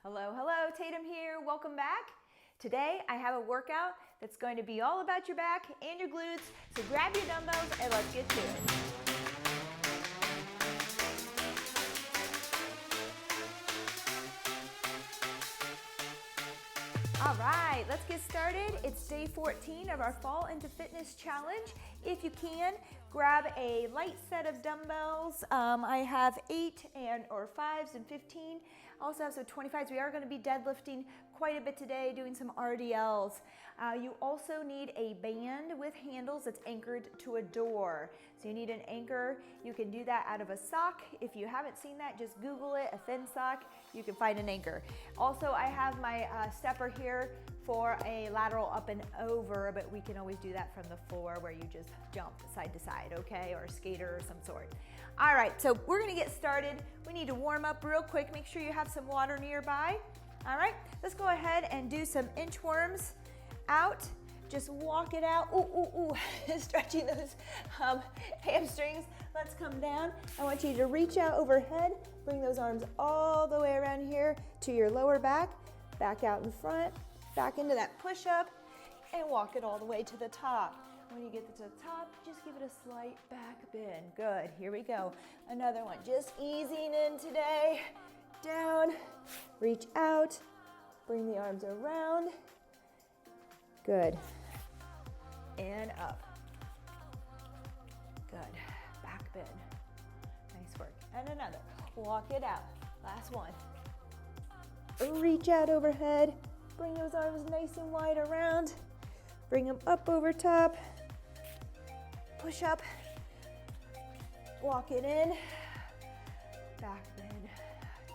Hello, hello, Tatum here. Welcome back. Today I have a workout that's going to be all about your back and your glutes. So grab your dumbbells and let's get to it. All right, let's get started. It's day 14 of our Fall into Fitness Challenge. If you can, grab a light set of dumbbells. I have 8 or 5s and 15. I also have some 25s. We are going to be deadlifting quite a bit today, doing some RDLs. You also need a band with handles that's anchored to a door. So you need an anchor. You can do that out of a sock. If you haven't seen that, just Google it, a thin sock. You can find an anchor. Also, I have my stepper here for a lateral up and over, but we can always do that from the floor where you just jump side to side, okay? Or a skater or some sort. All right, so we're gonna get started. We need to warm up real quick. Make sure you have some water nearby. All right, let's go ahead and do some inchworms out. Just walk it out. Ooh, ooh, ooh. Stretching those hamstrings. Let's come down. I want you to reach out overhead. Bring those arms all the way around here to your lower back. Back out in front, back into that push-up, and walk it all the way to the top. When you get to the top, just give it a slight back bend. Good, here we go. Another one, just easing in today. Down, reach out, bring the arms around. Good, and up. Good, back bend. Nice work, and another. Walk it out, last one. Reach out overhead, bring those arms nice and wide around, bring them up over top, push up, walk it in, back bend,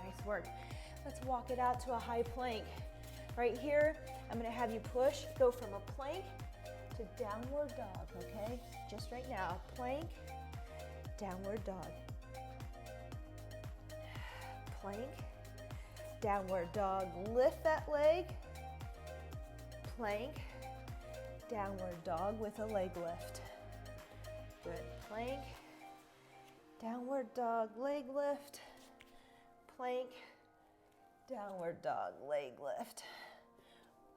nice work. Let's walk it out to a high plank. Right here, I'm gonna have you push, go from a plank to downward dog, okay? Just right now, plank, downward dog, plank, downward dog, lift that leg, plank, downward dog with a leg lift. Good, plank, downward dog, leg lift, plank, downward dog, leg lift.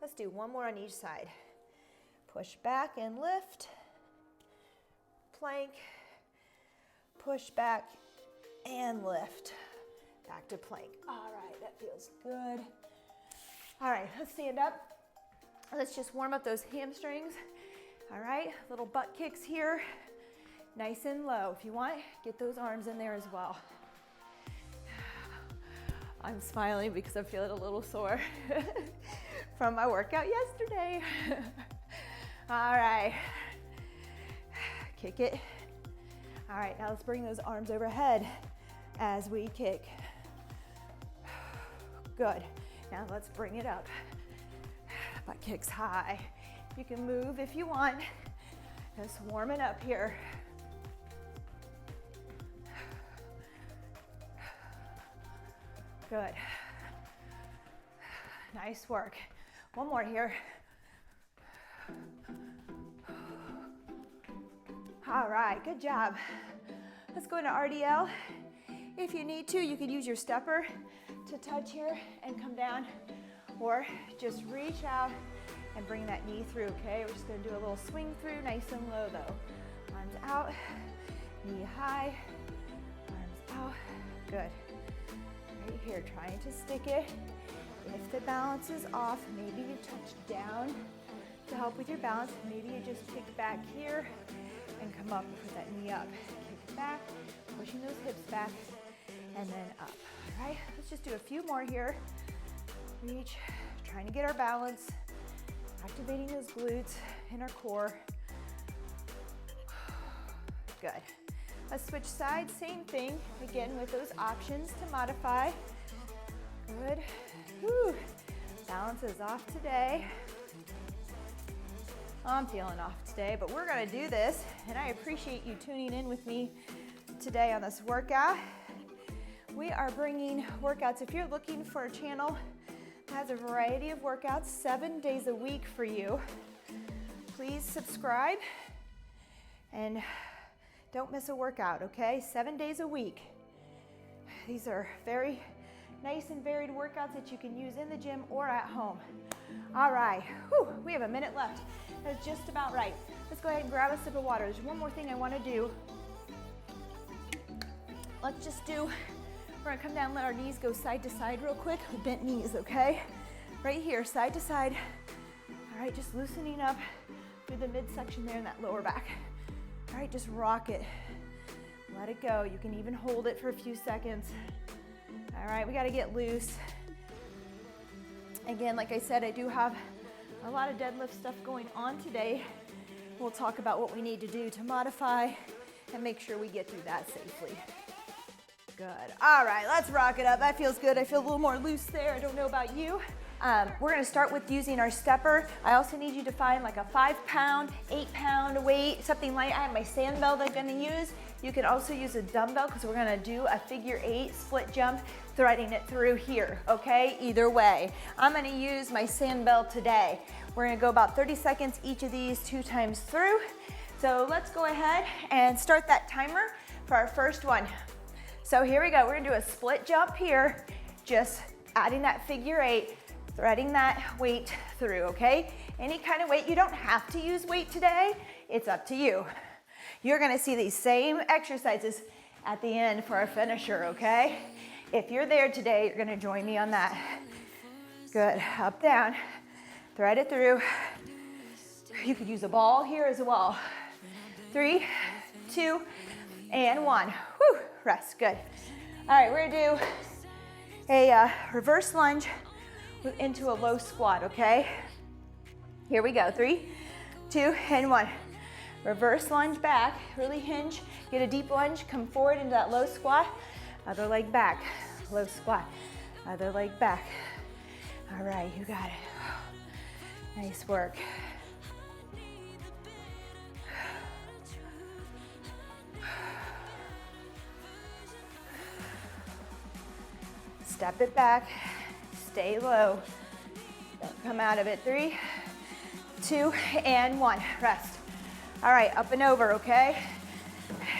Let's do one more on each side. Push back and lift, plank, push back and lift. Back to plank. All right, that feels good. All right, let's stand up. Let's just warm up those hamstrings. All right, little butt kicks here. Nice and low. If you want, get those arms in there as well. I'm smiling because I'm feeling a little sore from my workout yesterday. All right, kick it. All right, now let's bring those arms overhead as we kick. Good. Now let's bring it up. Butt kicks high. You can move if you want. Just warming up here. Good. Nice work. One more here. All right, good job. Let's go into RDL. If you need to, you could use your stepper to touch here and come down, or just reach out and bring that knee through, okay? We're just gonna do a little swing through, nice and low though. Arms out, knee high, arms out, good. Right here, trying to stick it. If the balance is off, maybe you touch down to help with your balance. Maybe you just kick back here and come up and put that knee up. Kick it back, pushing those hips back, and then up. All right, let's just do a few more here. Reach, trying to get our balance, activating those glutes and our core. Good. Let's switch sides, same thing. Again, with those options to modify. Good. Whew. Balance is off today. I'm feeling off today, but we're gonna do this, and I appreciate you tuning in with me today on this workout. We are bringing workouts. If you're looking for a channel that has a variety of workouts 7 days a week for you, please subscribe and don't miss a workout, okay? 7 days a week. These are very Nice and varied workouts that you can use in the gym or at home. All right, whew, we have a minute left. That's just about right. Let's go ahead and grab a sip of water. There's one more thing I want to do. Let's just do, we're gonna come down, let our knees go side to side real quick with bent knees, okay? Right here, side to side. All right, just loosening up through the midsection there in that lower back. All right, just rock it. Let it go. You can even hold it for a few seconds. All right, we gotta get loose. Again, like I said, I do have a lot of deadlift stuff going on today. We'll talk about what we need to do to modify and make sure we get through that safely. Good. All right, let's rock it up. That feels good. I feel a little more loose there. I don't know about you. We're gonna start with using our stepper. I also need you to find like a 5-pound, 8-pound weight, something light. I have my sand bell that I'm gonna use. You can also use a dumbbell because we're gonna do a figure 8 split jump, threading it through here, okay? Either way. I'm gonna use my sand bell today. We're gonna go about 30 seconds each of these 2 times through. So let's go ahead and start that timer for our first one. So here we go, we're gonna do a split jump here, just adding that figure 8, threading that weight through, okay? Any kind of weight, you don't have to use weight today, it's up to you. You're gonna see these same exercises at the end for our finisher, okay? If you're there today, you're gonna join me on that. Good, up, down, thread it through. You could use a ball here as well. 3, 2, and 1. Whew, rest, good. All right, we're gonna do a reverse lunge into a low squat, okay? Here we go, 3, 2, and 1. Reverse lunge back, really hinge, get a deep lunge, come forward into that low squat, other leg back, low squat, other leg back. All right, you got it. Nice work. Step it back, stay low. Don't come out of it. 3, 2, and 1. Rest. All right, up and over, okay?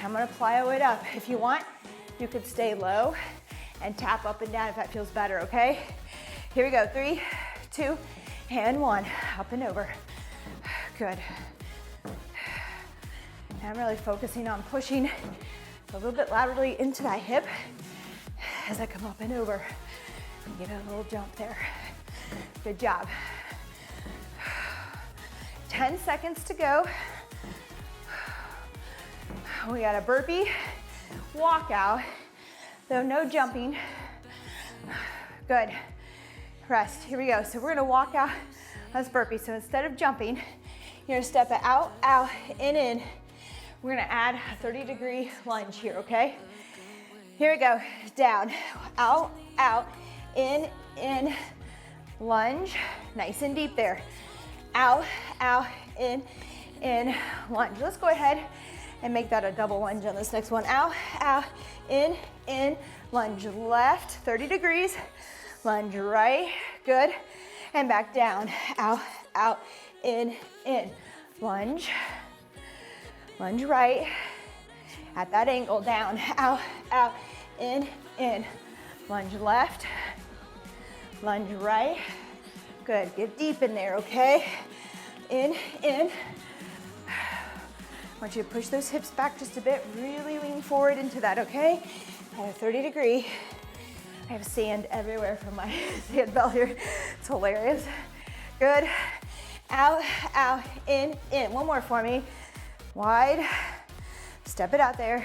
I'm gonna plyo it up. If you want, you could stay low and tap up and down if that feels better, okay? Here we go, 3, 2, and 1. Up and over. Good. Now I'm really focusing on pushing a little bit laterally into that hip as I come up and over. Get a little jump there. Good job. 10 seconds to go. We got a burpee walkout, though no jumping. Good. Rest. Here we go. So we're gonna walk out as burpee. So instead of jumping, you're gonna step it out, out, in. We're gonna add a 30-degree lunge here, okay? Here we go. Down, out, in, lunge. Nice and deep there. Out, in, lunge. Let's go ahead and make that a double lunge on this next one. Out, in, lunge left, 30 degrees. Lunge right, good. And back down, out, in, lunge. Lunge right, at that angle, down, out, in, lunge left, lunge right, good, get deep in there, okay? In, I want you to push those hips back just a bit, really lean forward into that, okay? At a 30 degree, I have sand everywhere from my sand bell here, it's hilarious. Good, out, in, one more for me. Wide, step it out there,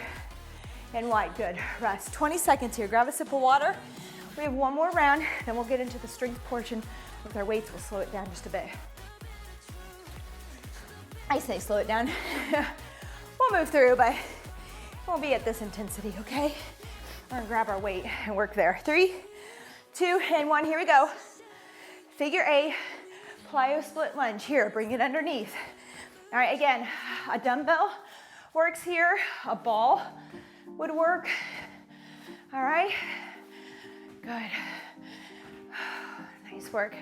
and wide, good. Rest, 20 seconds here. Grab a sip of water. We have one more round, then we'll get into the strength portion with our weights. We'll slow it down just a bit. I say slow it down. We'll move through, but it won't be at this intensity, okay? We're gonna grab our weight and work there. 3, 2, and 1, here we go. Figure 8, plyo split lunge. Here, bring it underneath. All right, again, a dumbbell works here, a ball would work. All right, good. Nice work.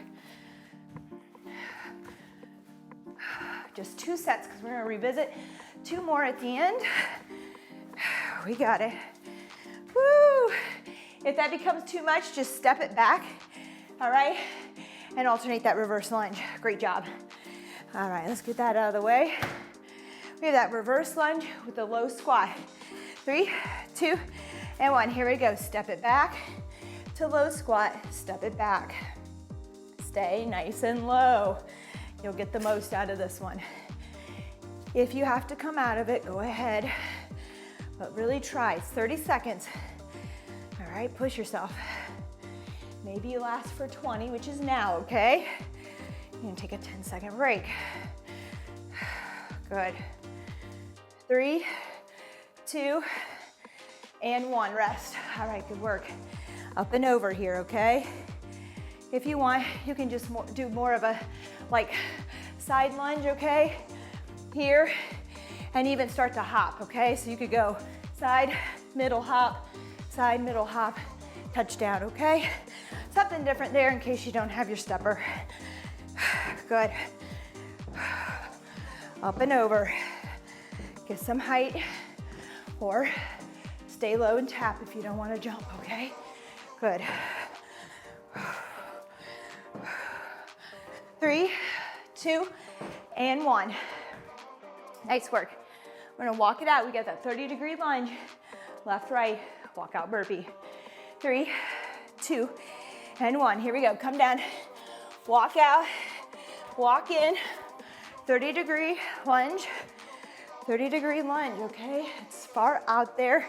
Just 2 sets because we're gonna revisit 2 more at the end. We got it. Woo! If that becomes too much, just step it back, all right? And alternate that reverse lunge. Great job. All right, let's get that out of the way. We have that reverse lunge with the low squat. 3, 2, and 1. Here we go. Step it back to low squat. Step it back. Stay nice and low. You'll get the most out of this one. If you have to come out of it, go ahead. But really try. It's 30 seconds. All right, push yourself. Maybe you last for 20, which is now, okay? You're gonna take a 10-second break. Good. 3, 2, and 1. Rest. All right, good work. Up and over here, okay? If you want, you can just do more of a like side lunge, okay? Here, and even start to hop, okay? So you could go side, middle hop, touchdown, okay? Something different there in case you don't have your stepper. Good. Up and over. Get some height, or stay low and tap if you don't want to jump, okay? Good. 3, 2, and 1. Nice work. We're gonna walk it out. We got that 30-degree lunge. Left, right, walk out burpee. 3, 2, and 1. Here we go. Come down, walk out, walk in. 30-degree lunge. 30-degree lunge, okay? It's far out there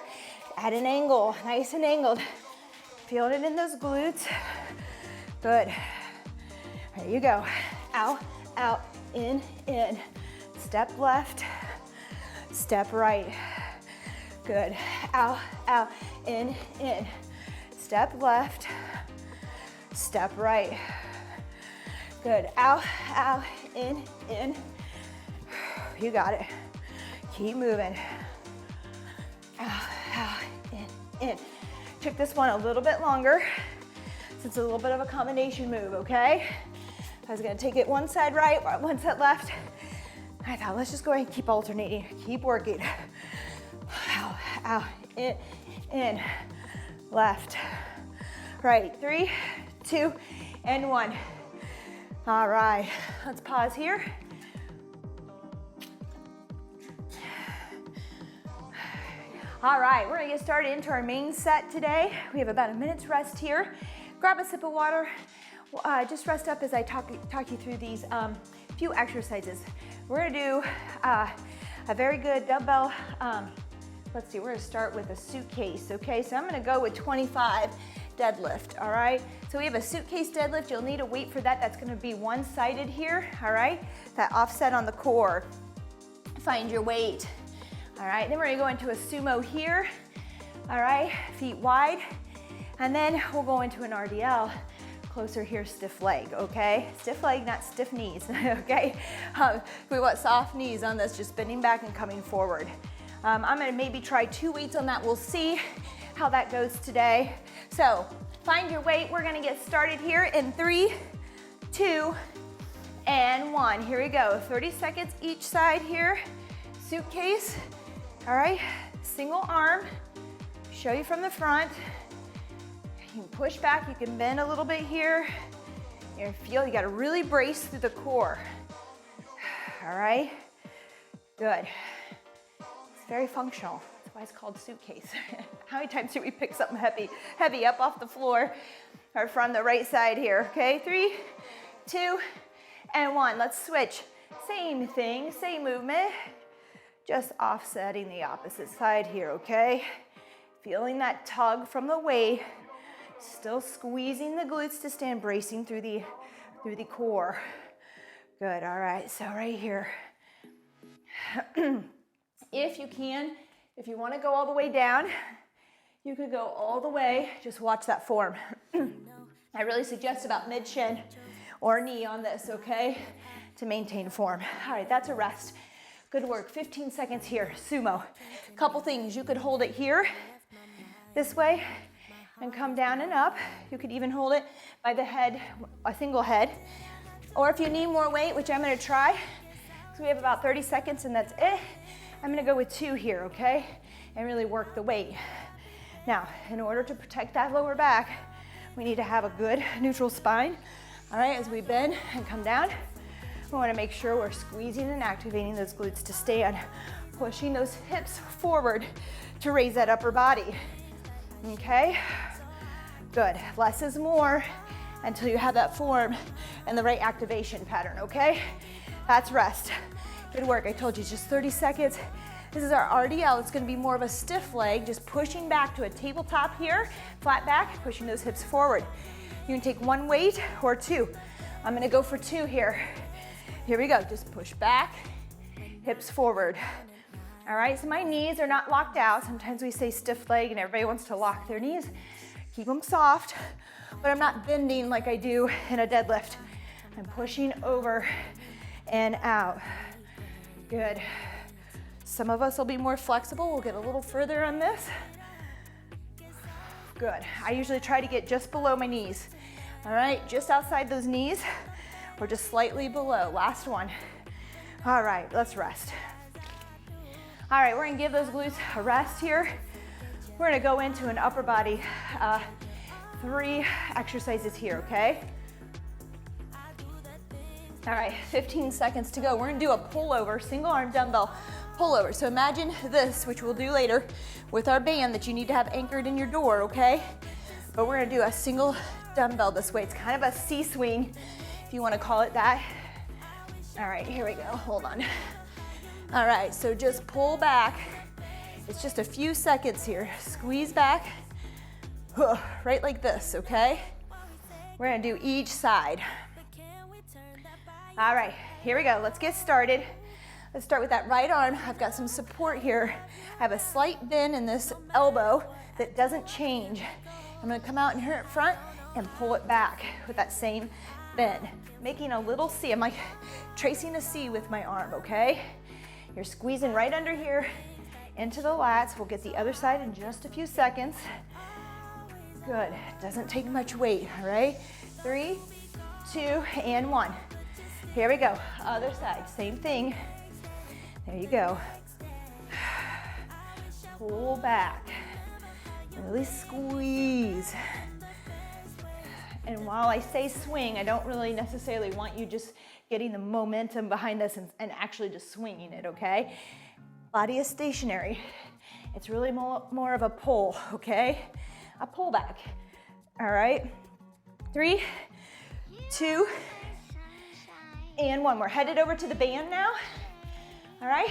at an angle, nice and angled. Feeling it in those glutes. Good. There you go. Out, out, in. Step left, step right. Good. Out, out, in. Step left, step right. Good. Out, out, in. You got it. Keep moving. Out, out, in. Took this one a little bit longer since it's a little bit of a combination move, okay? I was gonna take it one side right, one side left. I thought, let's just go ahead and keep alternating, keep working. Out, out, in, left, right. 3, 2, and 1. All right, let's pause here. All right, we're gonna get started into our main set today. We have about a minute's rest here. Grab a sip of water. Just rest up as I talk you through these few exercises. We're gonna do a very good dumbbell, let's see, we're gonna start with a suitcase, okay? So I'm gonna go with 25 deadlift, all right? So we have a suitcase deadlift. You'll need a weight for that. That's gonna be one-sided here, all right? That offset on the core. Find your weight, all right? Then we're gonna go into a sumo here, all right? Feet wide. And then we'll go into an RDL. Closer here, stiff leg, okay? Stiff leg, not stiff knees, okay? We want soft knees on this, just bending back and coming forward. I'm gonna maybe try 2 weights on that. We'll see how that goes today. So find your weight. We're gonna get started here in 3, 2, and 1. Here we go, 30 seconds each side here. Suitcase, all right? Single arm, show you from the front. You can push back, you can bend a little bit here. You feel you gotta really brace through the core. All right, good. It's very functional. That's why it's called suitcase. How many times do we pick something heavy up off the floor or from the right side here? Okay, 3, 2, and 1. Let's switch. Same thing, same movement, just offsetting the opposite side here, okay? Feeling that tug from the weight. Still squeezing the glutes to stand, bracing through the core. Good, all right, so right here. If you can, if you wanna go all the way down, you could go all the way, just watch that form. I really suggest about mid-shin or knee on this, okay, to maintain form. All right, that's a rest. Good work, 15 seconds here, sumo. Couple things, you could hold it here, this way, and come down and up. You could even hold it by the head, a single head. Or if you need more weight, which I'm gonna try, so we have about 30 seconds and that's it, I'm gonna go with 2 here, okay? And really work the weight. Now, in order to protect that lower back, we need to have a good neutral spine. All right, as we bend and come down, we want to make sure we're squeezing and activating those glutes to stand, pushing those hips forward to raise that upper body. Okay, good. Less is more until you have that form and the right activation pattern, okay? That's rest. Good work. I told you, just 30 seconds. This is our RDL. It's going to be more of a stiff leg, just pushing back to a tabletop here, flat back, pushing those hips forward. You can take one weight or two. I'm going to go for two here. Here we go. Just push back, hips forward. All right, so my knees are not locked out. Sometimes we say stiff leg and everybody wants to lock their knees. Keep them soft, but I'm not bending like I do in a deadlift. I'm pushing over and out. Good. Some of us will be more flexible. We'll get a little further on this. Good. I usually try to get just below my knees. All right, just outside those knees or just slightly below. Last one. All right, let's rest. All right, we're gonna give those glutes a rest here. We're gonna go into an upper body 3 exercises here, okay? All right, 15 seconds to go. We're gonna do a pullover, single arm dumbbell pullover. So imagine this, which we'll do later with our band that you need to have anchored in your door, okay? But we're gonna do a single dumbbell this way. It's kind of a C-swing, if you wanna call it that. All right, here we go, hold on. All right, so just pull back. It's just a few seconds here. Squeeze back, right like this, okay? We're gonna do each side. All right, here we go, let's get started. Let's start with that right arm. I've got some support here. I have a slight bend in this elbow that doesn't change. I'm gonna come out in here in front and pull it back with that same bend. Making a little C, I'm like tracing a C with my arm, okay? You're squeezing right under here into the lats. We'll get the other side in just a few seconds. Good, doesn't take much weight, all right? 3, 2, and 1. Here we go, other side, same thing. There you go. Pull back, really squeeze. And while I say swing, I don't really necessarily want you just getting the momentum behind this and actually just swinging it, okay? Body is stationary. It's really more of a pull, okay? A pull back, all right? 3, 2, and 1. We're headed over to the band now, all right?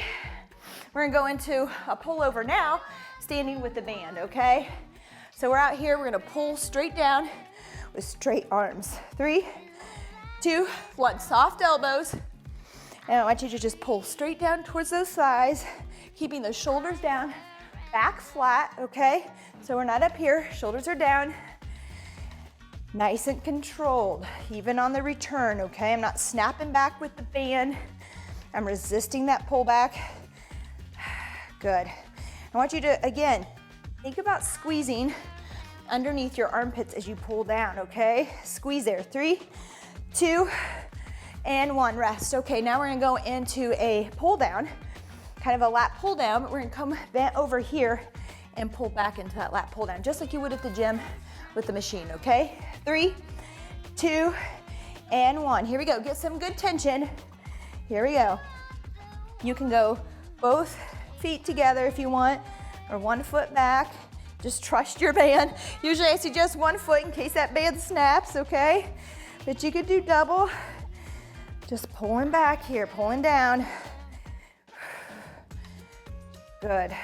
We're gonna go into a pullover now, standing with the band, okay? So we're out here, we're gonna pull straight down with straight arms. 3, 2, 1, soft elbows. And I want you to just pull straight down towards those thighs, keeping the shoulders down, back flat, okay? So we're not up here, shoulders are down. Nice and controlled, even on the return, okay? I'm not snapping back with the band. I'm resisting that pull back. Good. I want you to, again, think about squeezing underneath your armpits as you pull down, okay? Squeeze there. 3, 2, and 1. Rest. Okay, now we're gonna go into a pull down, kind of a lat pull down, but we're gonna come bent over here and pull back into that lat pull down, just like you would at the gym with the machine, okay? 3, 2, and 1. Here we go. Get some good tension. Here we go. You can go both feet together if you want, or one foot back. Just trust your band. Usually I suggest one foot in case that band snaps, okay? But you could do double. Just pulling back here, pulling down. Good.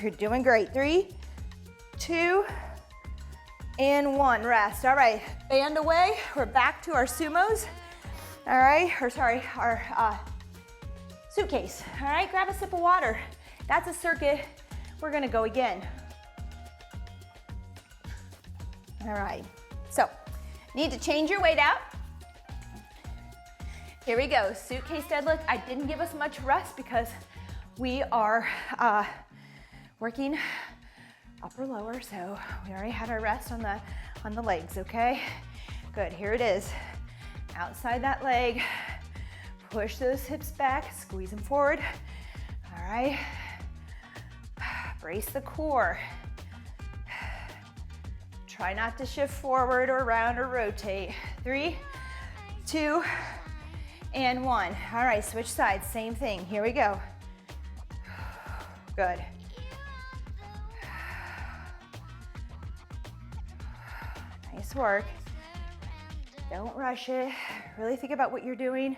You're doing great. 3, 2, and 1. Rest. All right, band away. We're back to our Sumos. All right, or sorry, our suitcase. All right, grab a sip of water. That's a circuit. We're gonna go again. All right, so need to change your weight out. Here we go, suitcase deadlift. I didn't give us much rest because we are working upper lower, so we already had our rest on the legs, okay? Good, here it is. Outside that leg, push those hips back, squeeze them forward. All right. Brace the core. Try not to shift forward or around or rotate. 3, 2, and 1. All right, switch sides, same thing. Here we go. Good. Nice work. Don't rush it. Really think about what you're doing.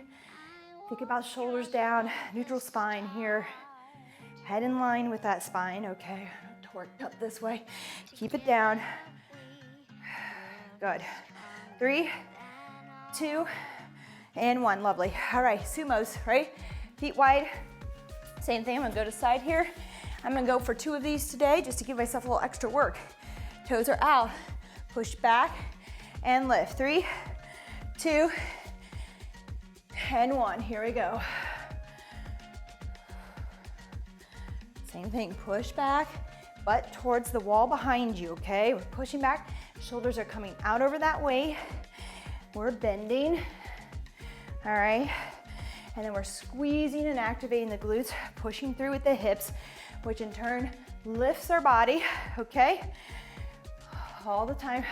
Think about shoulders down, neutral spine here. Head in line with that spine, okay. Torqued up this way. Keep it down. Good. 3, 2, and 1. Lovely. All right, sumos, right? Feet wide. Same thing, I'm gonna go to side here. I'm gonna go for 2 of these today just to give myself a little extra work. Toes are out. Push back and lift. 3, 2, and 1. Here we go. Same thing, push back, butt towards the wall behind you, okay? We're pushing back, shoulders are coming out over that way. We're bending, all right? And then we're squeezing and activating the glutes, pushing through with the hips, which in turn lifts our body, okay? All the time,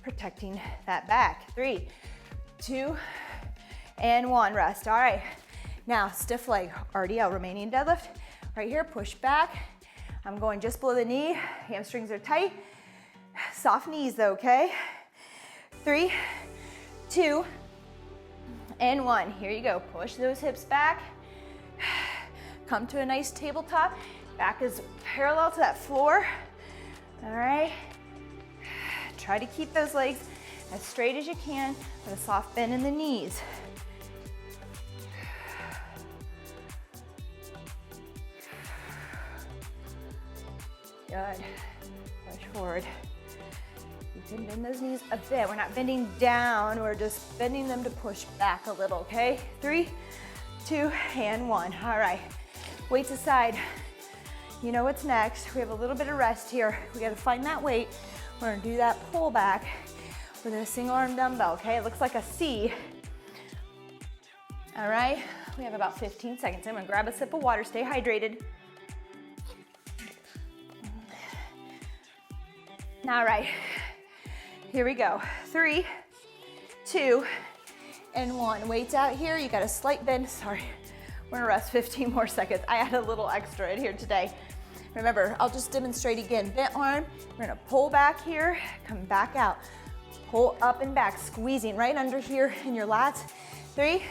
protecting that back. 3, 2, and 1, rest. All right, now stiff leg, RDL, remaining deadlift. Right here, push back. I'm going just below the knee. Hamstrings are tight. Soft knees though, okay? 3, 2, and 1. Here you go. Push those hips back. Come to a nice tabletop. Back is parallel to that floor. All right. Try to keep those legs as straight as you can with a soft bend in the knees. Good. Push forward. You can bend those knees a bit. We're not bending down, we're just bending them to push back a little, okay? 3, 2, and 1. All right. Weights aside. You know what's next. We have a little bit of rest here. We gotta find that weight. We're gonna do that pull back with a single arm dumbbell, okay? It looks like a C. All right, we have about 15 seconds. I'm gonna grab a sip of water, stay hydrated. All right, here we go. 3, 2, and 1. Weights out here, you got a slight bend. Sorry, we're gonna rest 15 more seconds. I add a little extra in here today. Remember, I'll just demonstrate again. Bent arm, we're gonna pull back here, come back out. Pull up and back, squeezing right under here in your lats. 3,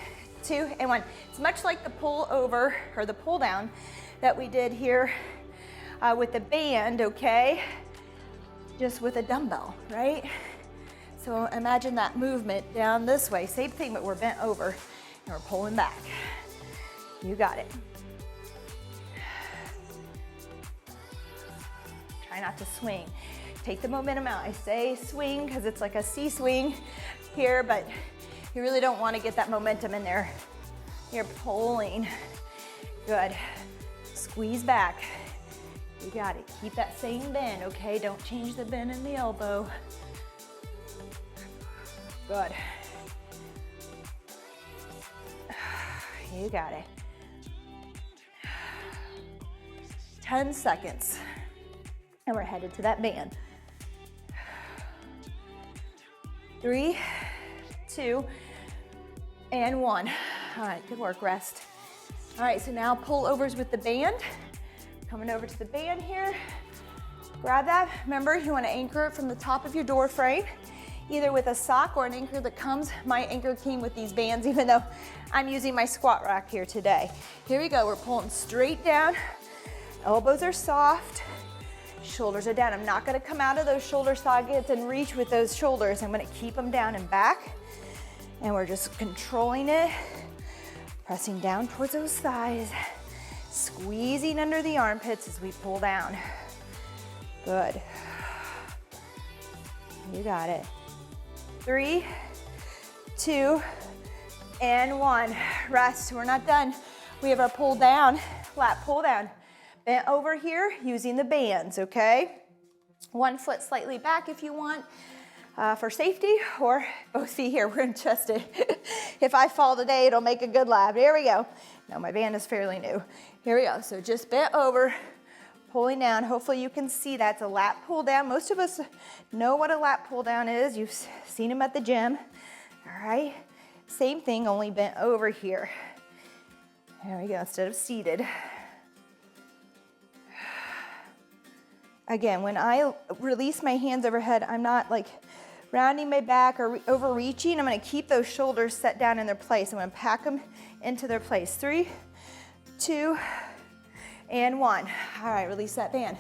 2, and 1. It's much like the pull over or the pull down that we did here with the band, okay? Just with a dumbbell, right? So imagine that movement down this way. Same thing, but we're bent over and we're pulling back. You got it. Try not to swing. Take the momentum out. I say swing because it's like a C swing here, but you really don't want to get that momentum in there. You're pulling. Good. Squeeze back. You got it. Keep that same bend, okay? Don't change the bend in the elbow. Good. You got it. 10 seconds. And we're headed to that band. 3, 2, and 1. All right, good work, rest. All right, so now pullovers with the band. Coming over to the band here. Grab that. Remember, you want to anchor it from the top of your door frame, either with a sock or an anchor that comes. My anchor came with these bands, even though I'm using my squat rack here today. Here we go. We're pulling straight down. Elbows are soft. Shoulders are down. I'm not going to come out of those shoulder sockets and reach with those shoulders. I'm going to keep them down and back. And we're just controlling it, pressing down towards those thighs, squeezing under the armpits as we pull down. Good. You got it. 3, 2, and 1. Rest. We're not done. We have our pull down, lat pull down. Bent over here using the bands, okay? One foot slightly back if you want. for safety, or both feet here. We're gonna test it. If I fall today, it'll make a good lap. Here we go. No, my band is fairly new. Here we go. So just bent over, pulling down. Hopefully you can see that's a lat pull down. Most of us know what a lat pull down is. You've seen them at the gym. All right. Same thing, only bent over here. There we go, instead of seated. Again, when I release my hands overhead, I'm not like rounding my back or overreaching. I'm gonna keep those shoulders set down in their place. I'm gonna pack them into their place. 3, 2, and 1. All right, release that band.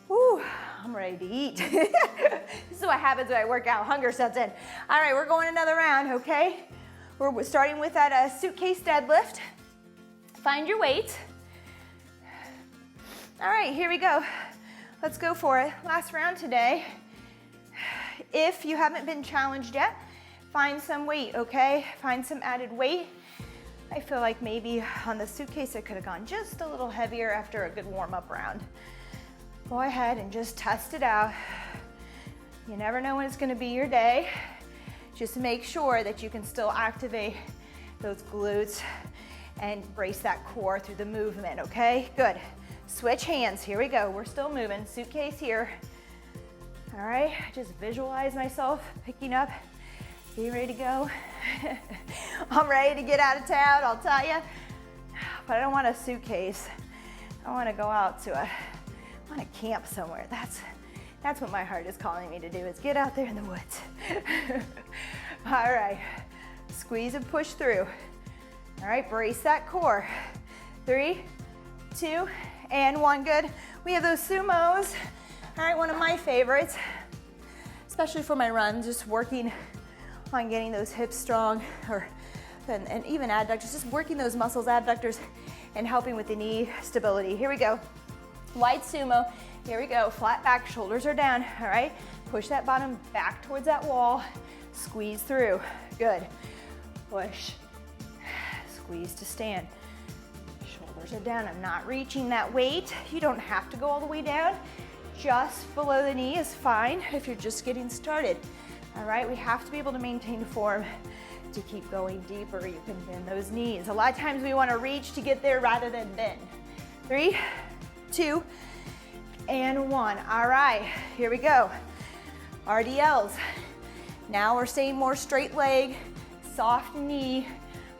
Woo, I'm ready to eat. This is what happens when I work out, hunger sets in. All right, we're going another round, okay? We're starting with that suitcase deadlift. Find your weight. All right, here we go. Let's go for it. Last round today. If you haven't been challenged yet, find some weight, okay? Find some added weight. I feel like maybe on the suitcase I could have gone just a little heavier after a good warm-up round. Go ahead and just test it out. You never know when it's gonna be your day. Just make sure that you can still activate those glutes and brace that core through the movement, okay? Good. Switch hands, here we go. We're still moving, suitcase here. All right, just visualize myself picking up. Be ready to go. I'm ready to get out of town, I'll tell you. But I don't want a suitcase. I want to go out to I want to camp somewhere. That's what my heart is calling me to do, is get out there in the woods. All right, squeeze and push through. All right, brace that core. 3, 2, and 1, good. We have those Sumos. All right, one of my favorites, especially for my runs, just working on getting those hips strong, and even adductors, just working those muscles, abductors, and helping with the knee stability. Here we go. Wide sumo. Here we go. Flat back, shoulders are down. All right. Push that bottom back towards that wall. Squeeze through. Good. Push. Squeeze to stand. Shoulders are down. I'm not reaching that weight. You don't have to go all the way down. Just below the knee is fine if you're just getting started. All right, we have to be able to maintain form to keep going deeper. You can bend those knees. A lot of times we want to reach to get there rather than bend. 3, 2, and 1. All right, here we go. Rdls. Now we're staying more straight leg, soft knee,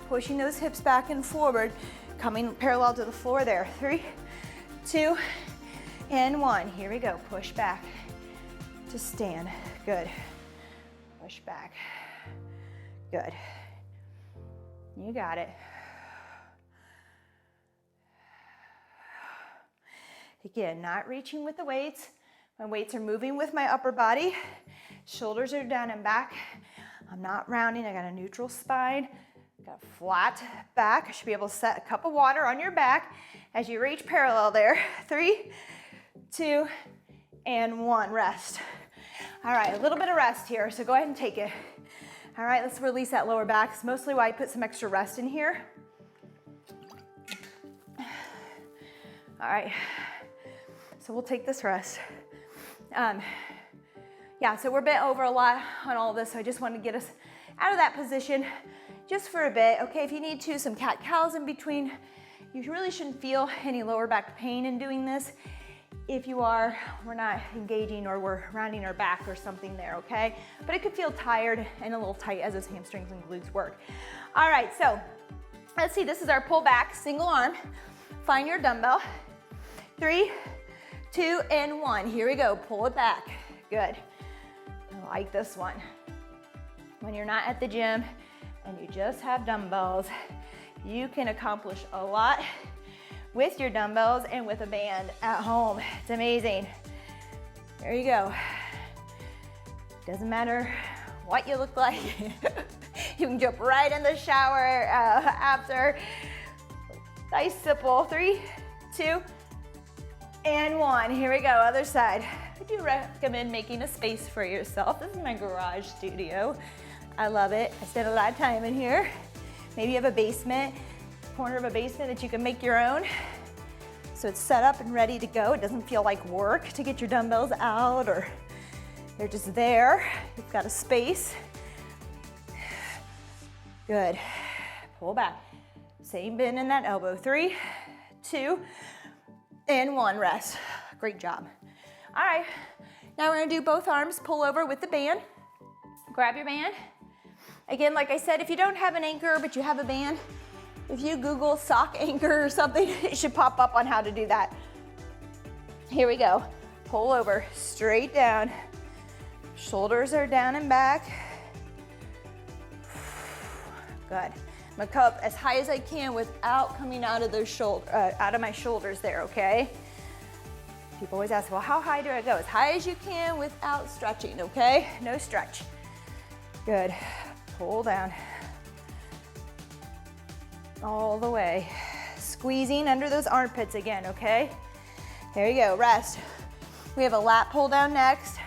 pushing those hips back and forward, coming parallel to the floor there. 3, 2, and 1. Here we go. Push back to stand. Good. Push back. Good. You got it. Again, not reaching with the weights. My weights are moving with my upper body. Shoulders are down and back. I'm not rounding. I got a neutral spine. Got a flat back. I should be able to set a cup of water on your back as you reach parallel there. 3, 2, and 1. Rest. All right, a little bit of rest here, so go ahead and take it. All right, let's release that lower back. It's mostly why I put some extra rest in here. All right, so we'll take this rest. Yeah, so we're bent over a lot on all of this, so I just wanted to get us out of that position just for a bit. Okay, if you need to, some cat-cows in between. You really shouldn't feel any lower back pain in doing this. If you are, we're not engaging or we're rounding our back or something there, okay? But it could feel tired and a little tight as those hamstrings and glutes work. All right, so let's see, this is our pull back, single arm. Find your dumbbell. 3, 2, and 1. Here we go, pull it back. Good. I like this one. When you're not at the gym and you just have dumbbells, you can accomplish a lot with your dumbbells and with a band at home. It's amazing. There you go. Doesn't matter what you look like. You can jump right in the shower after. Nice, simple. 3, 2, and 1. Here we go, other side. I do recommend making a space for yourself. This is my garage studio. I love it. I spend a lot of time in here. Maybe you have a basement, corner of a basement that you can make your own. So it's set up and ready to go. It doesn't feel like work to get your dumbbells out or They're just there. You've got a space. Good. Pull back. Same bend in that elbow. 3, 2, and 1. Rest. Great job. All right. Now we're gonna do both arms pull over with the band. Grab your band. Again, like I said, if you don't have an anchor but you have a band, if you Google sock anchor or something, it should pop up on how to do that. Here we go. Pull over, straight down. Shoulders are down and back. Good. I'm gonna come up as high as I can without coming out of those out of my shoulders there, okay? People always ask, well, how high do I go? As high as you can without stretching, okay? No stretch. Good. Pull down. All the way. Squeezing under those armpits again, okay? There you go, rest. We have a lat pull down next.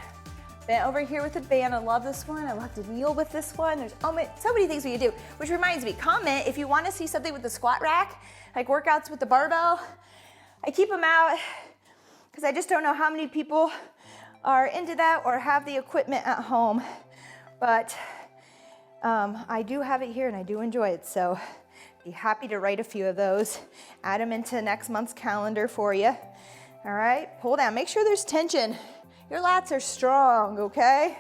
Bent over here with the band. I love this one. I love to kneel with this one. There's so many things we can do, which reminds me, comment if you want to see something with the squat rack, like workouts with the barbell. I keep them out because I just don't know how many people are into that or have the equipment at home. But I do have it here and I do enjoy it. So be happy to write a few of those. Add them into next month's calendar for you. All right, pull down. Make sure there's tension. Your lats are strong, okay?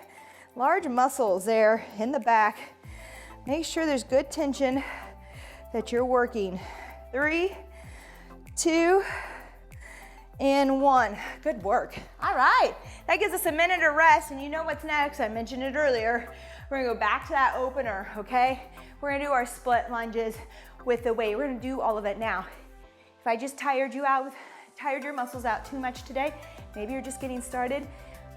Large muscles there in the back. Make sure there's good tension that you're working. 3, 2, and 1. Good work. All right, that gives us a minute of rest, and you know what's next. I mentioned it earlier. We're gonna go back to that opener, okay? We're gonna do our split lunges with the weight. We're gonna do all of it now. If I just tired your muscles out too much today, maybe you're just getting started,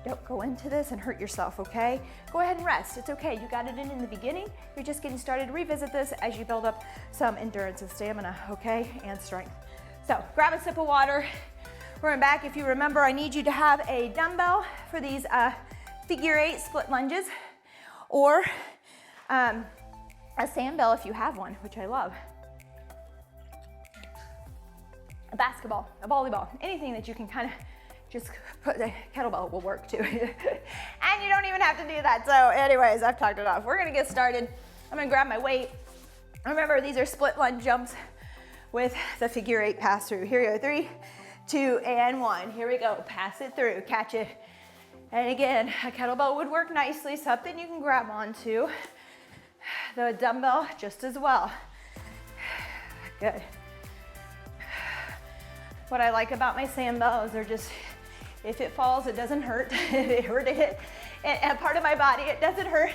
don't go into this and hurt yourself, okay? Go ahead and rest, it's okay. You got it in the beginning, you're just getting started. Revisit this as you build up some endurance and stamina, okay? And strength. So grab a sip of water. We're going back. If you remember, I need you to have a dumbbell for these figure 8 split lunges, or a sand bell if you have one, which I love. A basketball, a volleyball, anything that you can kind of just put, the kettlebell will work too. And you don't even have to do that. So anyways, I've talked it off. We're gonna get started. I'm gonna grab my weight. Remember, these are split lunge jumps with the figure 8 pass through. Here we go, 3, 2, and 1. Here we go, pass it through, catch it. And again, a kettlebell would work nicely, something you can grab onto. The dumbbell just as well. Good. What I like about my sand bells, they're just, if it falls, it doesn't hurt. If it hurt, it hit a part of my body, it doesn't hurt.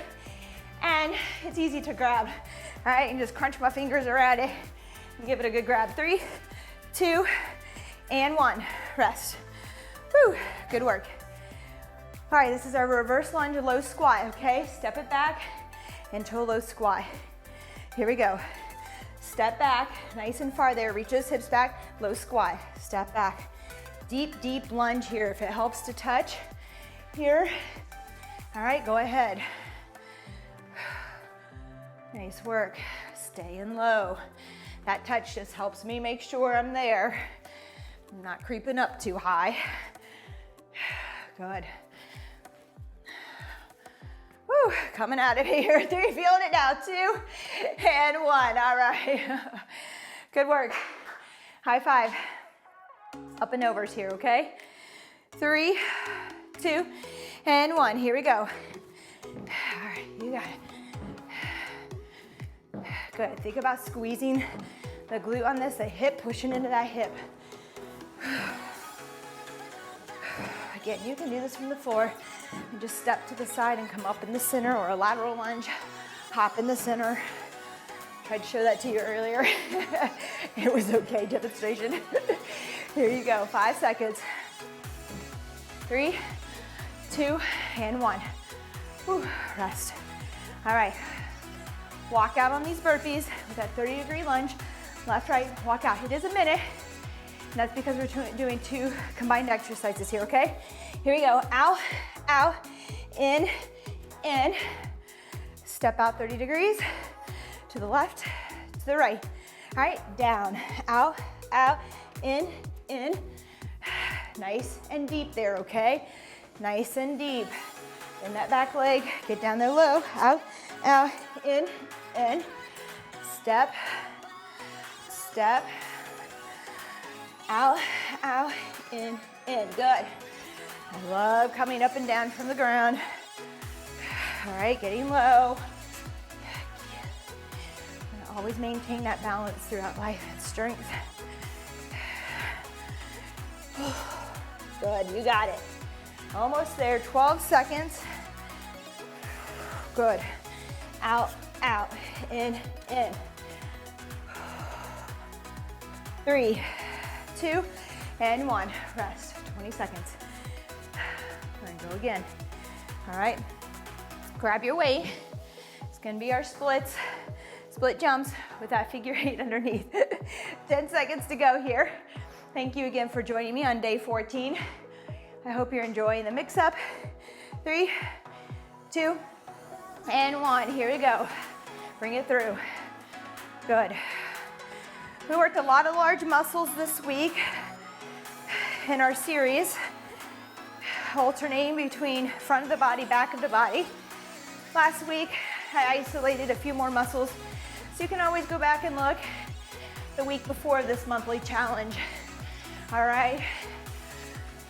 And it's easy to grab. All right, and just crunch my fingers around it and give it a good grab. 3, 2, and 1. Rest. Whew, good work. All right, this is our reverse lunge, low squat, okay? Step it back into a low squat. Here we go. Step back, nice and far there. Reach those hips back, low squat. Step back. Deep, deep lunge here. If it helps to touch here. All right, go ahead. Nice work. Staying low. That touch just helps me make sure I'm there. I'm not creeping up too high. Good. Whew, coming out of here. 3, feeling it now. 2, and 1. All right. Good work. High five. Up and overs here, okay? 3, 2, and 1. Here we go. All right, you got it. Good. Think about squeezing the glute on this, the hip, pushing into that hip. Again, you can do this from the floor and just step to the side and come up in the center, or a lateral lunge, hop in the center. Tried to show that to you earlier. It was okay, demonstration. Here you go, 5 seconds. 3, 2, and 1. Whew, rest. All right, walk out on these burpees with that 30-degree lunge. Left, right, walk out. It is a minute. And that's because we're doing 2 combined exercises here, okay? Here we go, out, out, in, step out 30 degrees, to the left, to the right. All right, down, out, out, in. Nice and deep there, okay? Nice and deep. Bend that back leg, get down there low, out, out, in, step, step, out, out, in, good. I love coming up and down from the ground. All right, getting low. Always maintain that balance throughout life and strength. Good, you got it. Almost there, 12 seconds. Good. Out, out, in. 3, 2, and 1. Rest, 20 seconds. And go again. All right, grab your weight. It's gonna be our splits. Split jumps with that figure 8 underneath. 10 seconds to go here. Thank you again for joining me on day 14. I hope you're enjoying the mix up. 3, 2, and 1. Here we go. Bring it through. Good. We worked a lot of large muscles this week in our series, alternating between front of the body, back of the body. Last week, I isolated a few more muscles, so you can always go back and look the week before this monthly challenge. All right,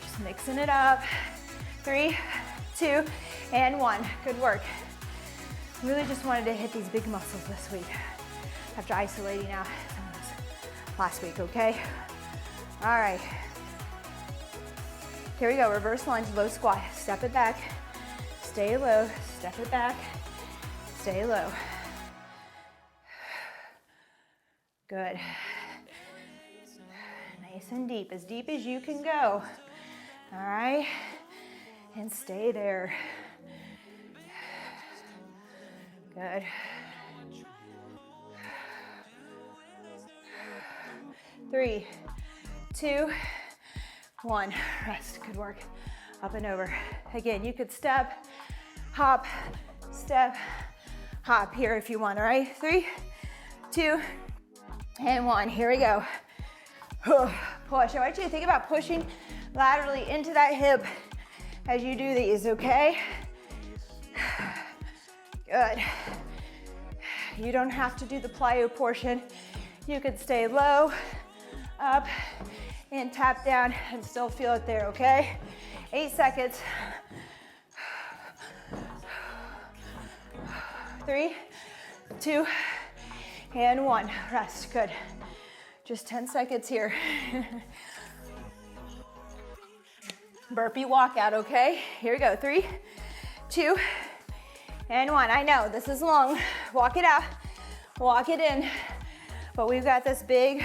just mixing it up. 3, 2, and 1. Good work. Really just wanted to hit these big muscles this week after isolating out some of those last week, okay? All right. Here we go, reverse lunge, low squat. Step it back, stay low, step it back, stay low. Good. Nice and deep as you can go. All right, and stay there. Good. 3, 2, 1. Rest. Good work. Up and over. Again, you could step, hop, step, hop here if you want. All right. 3, 2, and 1. Here we go. Push. I want you to think about pushing laterally into that hip as you do these, okay? Good. You don't have to do the plyo portion. You could stay low, up, and tap down and still feel it there, okay? 8 seconds. 3, 2, and 1. Rest. Good. Just 10 seconds here. Burpee walkout, okay? Here we go. 3, 2, and 1. I know this is long. Walk it out, walk it in. But we've got this big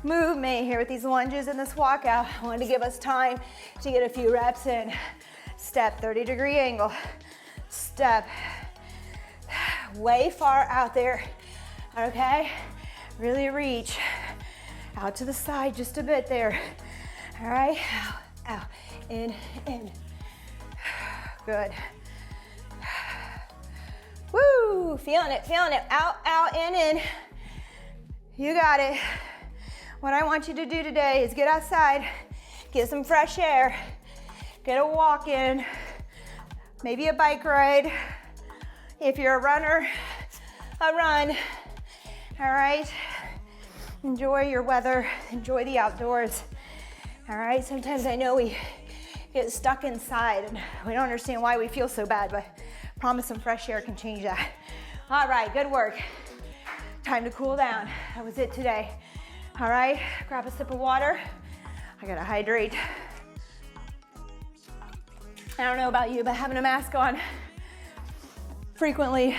movement here with these lunges and this walkout. I wanted to give us time to get a few reps in. Step, 30-degree angle. Step. Way far out there, okay? Really reach out to the side just a bit there. All right, out, out, in. Good. Woo, feeling it, out, out, in. You got it. What I want you to do today is get outside, get some fresh air, get a walk in, maybe a bike ride. If you're a runner, a run. All right? Enjoy your weather, enjoy the outdoors. All right? Sometimes I know we get stuck inside and we don't understand why we feel so bad, but I promise some fresh air can change that. All right, good work. Time to cool down. That was it today. All right, grab a sip of water. I gotta hydrate. I don't know about you, but having a mask on frequently,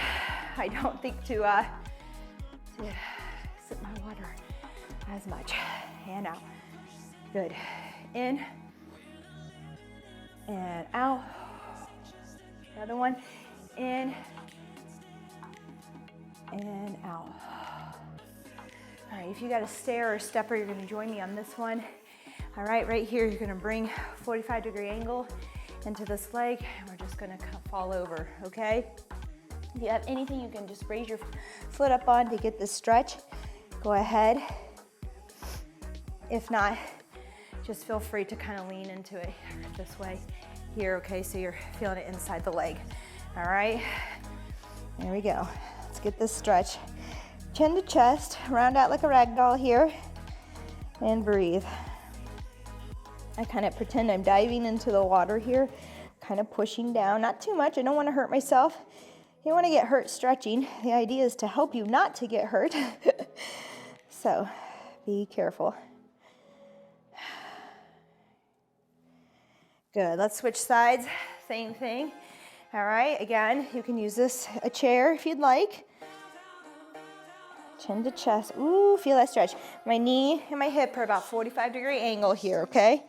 I don't think to sip my water as much. And out. Good. In and out. Another one. In and out. All right, if you got a stair or stepper, you're gonna join me on this one. All right here, you're gonna bring 45-degree angle into this leg, and we're just gonna fall over, okay? If you have anything you can just raise your foot up on to get this stretch, go ahead. If not, just feel free to kind of lean into it this way. here, okay? So you're feeling it inside the leg. All right, there we go. Let's get this stretch. Chin to chest, round out like a rag doll here, and breathe. I kind of pretend I'm diving into the water here, kind of pushing down, not too much. I don't want to hurt myself. You don't want to get hurt stretching. The idea is to help you not to get hurt. So be careful. Good, let's switch sides, same thing. All right, again, you can use this, a chair if you'd like. Chin to chest, ooh, feel that stretch. My knee and my hip are about 45-degree angle here, okay?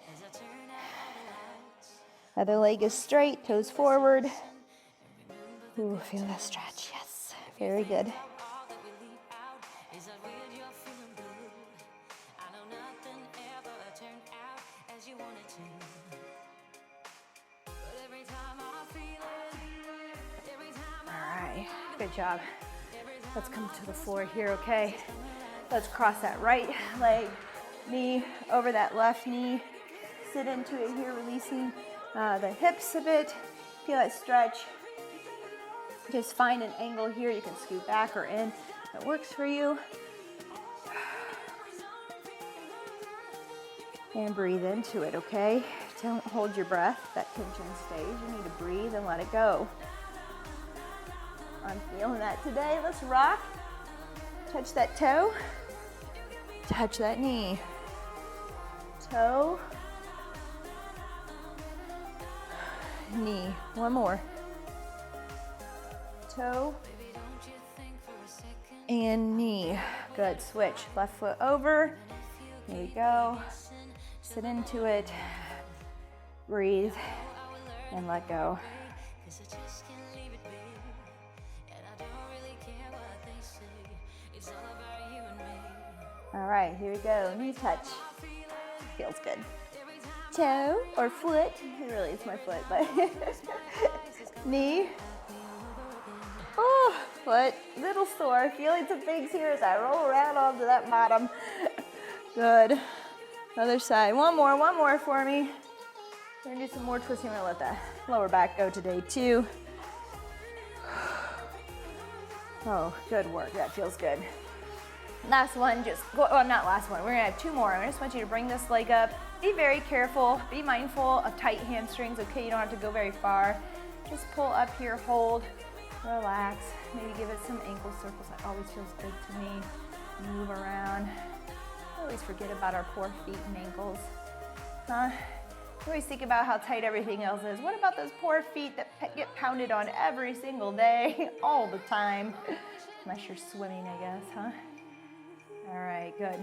Other leg is straight, toes forward. Ooh, feel that stretch, yes, very good. Good job. Let's come to the floor here, okay? Let's cross that right leg, knee over that left knee. Sit into it here, releasing the hips a bit. Feel that stretch. Just find an angle here. You can scoot back or in. That works for you. And breathe into it, okay? Don't hold your breath. That tension stays. You need to breathe and let it go. I'm feeling that today. Let's rock. Touch that toe. Touch that knee. Toe. Knee. One more. Toe. And knee. Good. Switch. Left foot over. Here we go. Sit into it. Breathe. And let go. All right, here we go. Knee touch. Feels good. Toe or foot. Really, it's my foot, but knee. Oh, foot. Little sore. Feeling some things here as I roll around onto that bottom. Good. Other side. One more for me. We're gonna do some more twisting. I'm gonna let that lower back go today too. Oh, good work. That feels good. Last one, not last one. We're gonna have two more. I just want you to bring this leg up. Be very careful. Be mindful of tight hamstrings, okay? You don't have to go very far. Just pull up here, hold, relax. Maybe give it some ankle circles. That always feels good to me. Move around. I always forget about our poor feet and ankles. Huh? I always think about how tight everything else is. What about those poor feet that get pounded on every single day, all the time? Unless you're swimming, I guess, huh? All right, good.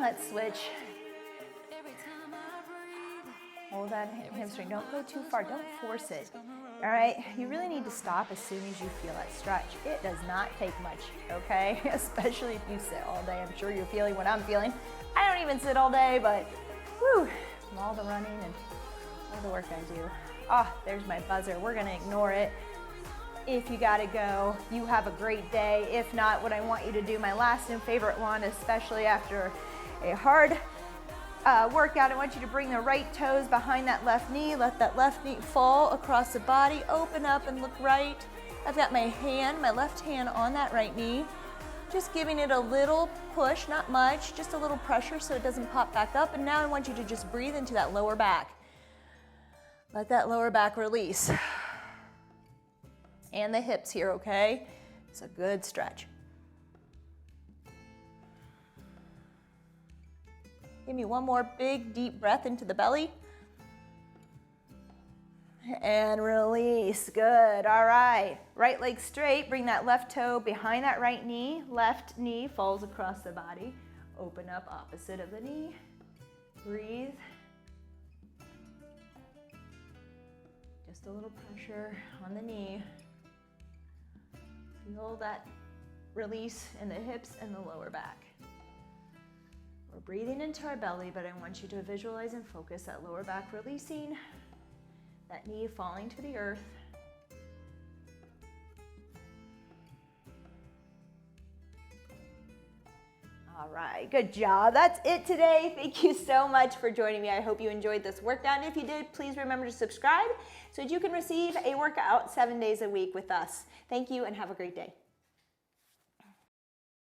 Let's switch. Hold that hamstring. Don't go too far. Don't force it. All right, you really need to stop as soon as you feel that stretch. It does not take much, okay? Especially if you sit all day. I'm sure you're feeling what I'm feeling. I don't even sit all day, but whew, from all the running and all the work I do. Oh, there's my buzzer. We're gonna ignore it. If you gotta go, you have a great day. If not, what I want you to do, my last and favorite one, especially after a hard workout, I want you to bring the right toes behind that left knee. Let that left knee fall across the body. Open up and look right. I've got my left hand on that right knee. Just giving it a little push, not much, just a little pressure so it doesn't pop back up. And now I want you to just breathe into that lower back. Let that lower back release. And the hips here, okay? It's a good stretch. Give me one more big, deep breath into the belly. And release, good, all right. Right leg straight, bring that left toe behind that right knee. Left knee falls across the body. Open up opposite of the knee. Breathe. Just a little pressure on the knee. Feel that release in the hips and the lower back. We're breathing into our belly, but I want you to visualize and focus that lower back releasing, that knee falling to the earth. All right, good job. That's it today. Thank you so much for joining me. I hope you enjoyed this workout. And if you did, please remember to subscribe so that you can receive a workout 7 days a week with us. Thank you and have a great day.